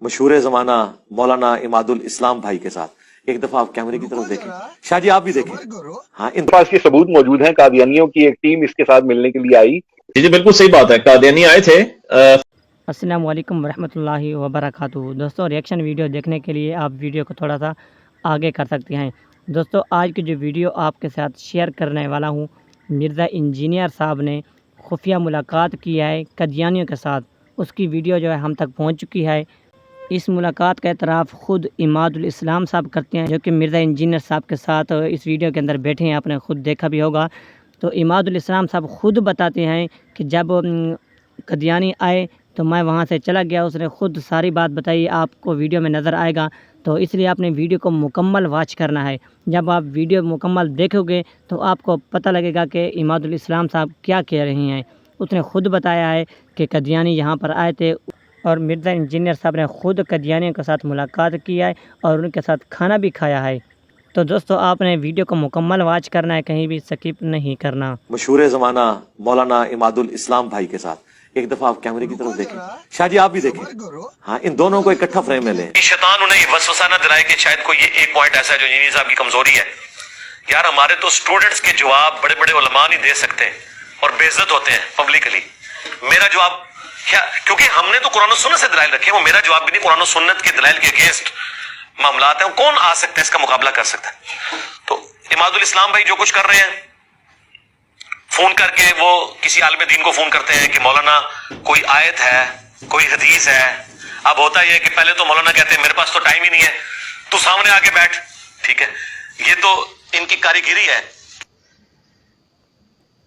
मशहूर जमाना मौलाना इमादुल इस्लाम भाई के साथ। एक दफा आप कैमरे की तरफ देखें, शाह जी आप भी देखें। हाँ, इन पास के सबूत मौजूद हैं। कादियानियों की एक टीम इसके साथ मिलने के लिए आई। जी बिल्कुल सही बात है, कादियानी आए थे। अस्सलाम वालेकुम वरहमतुल्लाहि वबरकातुहू। दोस्तों, रिएक्शन वीडियो देखने के लिए आप वीडियो को थोड़ा सा आगे कर सकते हैं। दोस्तों, आज की जो वीडियो आपके साथ शेयर करने वाला हूँ, मिर्ज़ा इंजीनियर साहब ने खुफिया मुलाकात की है कादियानियों के साथ। उसकी वीडियो जो है हम तक पहुँच चुकी है। इस मुलाकात का एतराफ़ ख़ुद इमादुल इस्लाम साहब करते हैं, जो कि मिर्ज़ा इंजीनियर साहब के साथ इस वीडियो के अंदर बैठे हैं। आपने ख़ुद देखा भी होगा। तो इमादुल इस्लाम साहब ख़ुद बताते हैं कि जब कादियानी आए तो मैं वहाँ से चला गया। उसने ख़ुद सारी बात बताई, आपको वीडियो में नज़र आएगा। तो इसलिए आपने वीडियो को मुकम्मल वॉच करना है। जब आप वीडियो मुकम्मल देखोगे तो आपको पता लगेगा कि इमादुल इस्लाम साहब क्या कह रही हैं। उसने ख़ुद बताया है कि कादियानी यहाँ पर आए थे और मिर्ज़ा इंजीनियर साहब ने ख़ुद कादियानियों के साथ मुलाकात की है और उनके साथ खाना भी खाया है। तो दोस्तों, आपने वीडियो को मुकम्मल वॉच करना है, कहीं भी स्किप नहीं करना। मशहूर जमाना मौलाना इमादुल इस्लाम भाई के साथ। एक दफा आप कैमरे की तरफ देखें, शाह जी आप भी देखें। हाँ, इन दोनों को इकट्ठा फ्रेम में लें। शैतान उन्हें वसवसा न दिलाए कि शायद कोई ये एक पॉइंट ऐसा है जो इंजीनियर साहब की कमजोरी है। यार, हमारे तो स्टूडेंट्स के जवाब बड़े बड़े उलमा नहीं दे सकते और बेइज्जत होते हैं पब्लिकली। मेरा जवाब क्या, क्योंकि हमने तो कुरान और सुन्नत से दलाइल रखे हैं, वो मेरा जवाब भी नहीं कुरान और सुन्नत के दलाइल के अगेंस्ट मामलात हैं। कौन आ सकता है इसका मुकाबला कर सकता है? तो इमादुल इस्लाम भाई जो कुछ कर रहे हैं, फोन करके वो किसी आलिम दीन को फोन करते हैं कि मौलाना कोई आयत है, कोई हदीस है। अब होता यह है कि पहले तो मौलाना कहते हैं मेरे पास तो टाइम ही नहीं है, तू सामने आके बैठ। ठीक है, ये तो इनकी कारीगिरी है।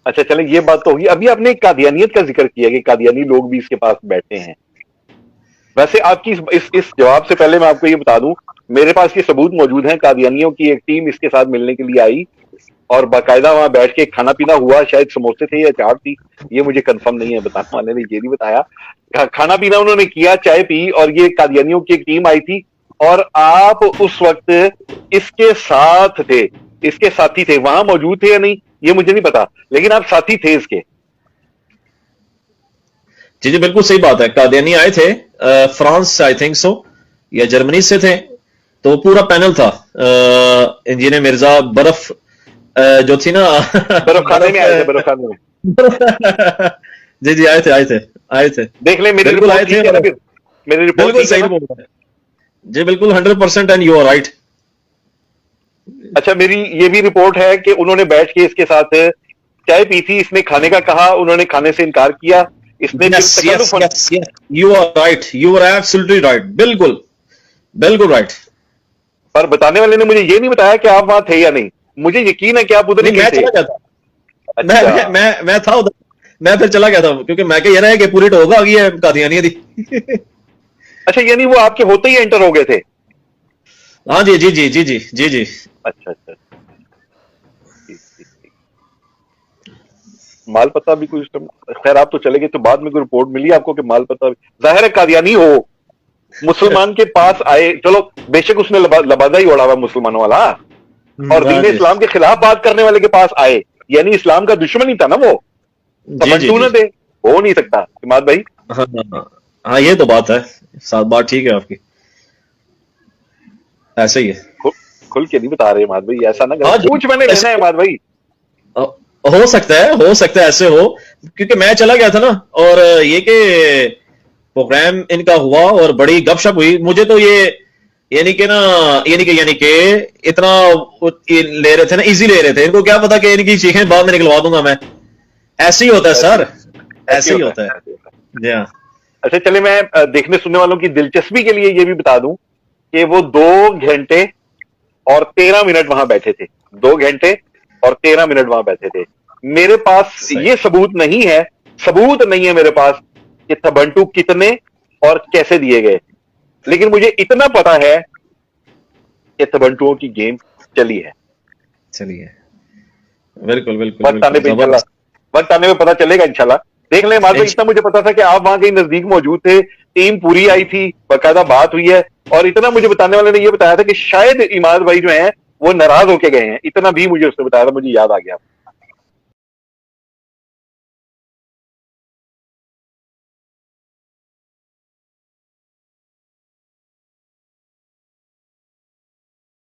अच्छा चले, ये बात तो होगी। अभी आपने कादियानियत का जिक्र किया कि कादियानी लोग भी इसके पास बैठे हैं। वैसे आपकी इस जवाब से पहले मैं आपको ये बता दूं, मेरे पास ये सबूत मौजूद हैं। कादियानियों की एक टीम इसके साथ मिलने के लिए आई और बाकायदा वहां बैठ के खाना पीना हुआ। शायद समोसे थे या चाट थी, ये मुझे कंफर्म नहीं है, बताने वाले ने ये नहीं बताया। खाना पीना उन्होंने किया, चाय पी, और ये कादियानियों की एक टीम आई थी और आप उस वक्त इसके साथ थे, इसके साथी थे। वहां मौजूद थे या नहीं ये मुझे नहीं पता, लेकिन आप साथी थे इसके। जी जी बिल्कुल सही बात है, कादियानी आए थे फ्रांस आई थिंक सो या जर्मनी से थे। तो पूरा पैनल था। इंजीनियर मिर्जा बर्फ जो थी ना बर्फ खाने में आए थे, बर्फ खाने में। जी जी आए थे। देख ले मेरी बिल्कुल आए थे, मेरी रिपोर्ट बिल्कुल सही बोल रहे हैं जी, बिल्कुल 100% एंड यू आर राइट। अच्छा, मेरी ये भी रिपोर्ट है कि उन्होंने बैठ के इसके साथ चाय पी थी। इसने खाने का कहा, उन्होंने खाने से इनकार किया। इसने you are right, you are absolutely right, बिल्कुल बिल्कुल राइट। पर बताने वाले ने मुझे ये नहीं बताया कि आप वहां थे या नहीं। मुझे यकीन है कि आप उधर नहीं मैं थे। चला गया था। अच्छा। मैं था उधर, मैं फिर चला गया था क्योंकि मैं कह रहा है कि पूरी टोक आ गई है कादियानिया दी। अच्छा, यानी वो आपके होते ही एंटर हो गए थे? हाँ जी जी जी जी जी जी जी। अच्छा अच्छा, माल पता भी कुछ, खैर आप तो चले गए तो बाद में कोई रिपोर्ट मिली आपको कि माल पता भी? जाहिर है कादियानी हो, मुसलमान के पास आए, चलो बेशक उसने लबादा ही ओढ़ा हुआ मुसलमानों वाला, और दीन इस्लाम के खिलाफ बात करने वाले के पास आए, यानी इस्लाम का दुश्मन ही था ना वो। तमन्नू न दे, हो नहीं सकता इमाद भाई। हाँ ये तो बात है, साथ बात ठीक है आपकी, ऐसे ही है। खुल के नहीं बता रहे इमाद भाई, ऐसा ना कुछ मैंने लेना है इमाद भाई। हो सकता है ऐसे हो, क्योंकि मैं चला गया था ना, और ये कि प्रोग्राम इनका हुआ और बड़ी गपशप हुई। मुझे तो ये यानी कि इतना ले रहे थे ना, इजी ले रहे थे। इनको क्या पता कि इनकी चीखें बाद में निकलवा दूंगा मैं। ऐसे ही होता है सर, ऐसे ही होता है जी हाँ। अच्छा चले, मैं देखने सुनने वालों की दिलचस्पी के लिए ये भी बता दूं कि वो 2 घंटे और 13 मिनट वहां बैठे थे। 2 घंटे और 13 मिनट वहां बैठे थे। मेरे पास ये सबूत नहीं है मेरे पास कि तबंटू कितने और कैसे दिए गए, लेकिन मुझे इतना पता है कि तबंटुओं की गेम चली है। बिल्कुल बिल्कुल, वक्त आने में पता चलेगा इंशाल्लाह। देख लें मालूम, इतना मुझे पता था कि आप वहां कहीं नजदीक मौजूद थे, टीम पूरी आई थी, बाकायदा बात हुई है, और इतना मुझे बताने वाले ने यह बताया था कि शायद इमाद भाई जो हैं वो नाराज होके गए हैं। इतना भी मुझे उसने बताया था, मुझे याद आ गया।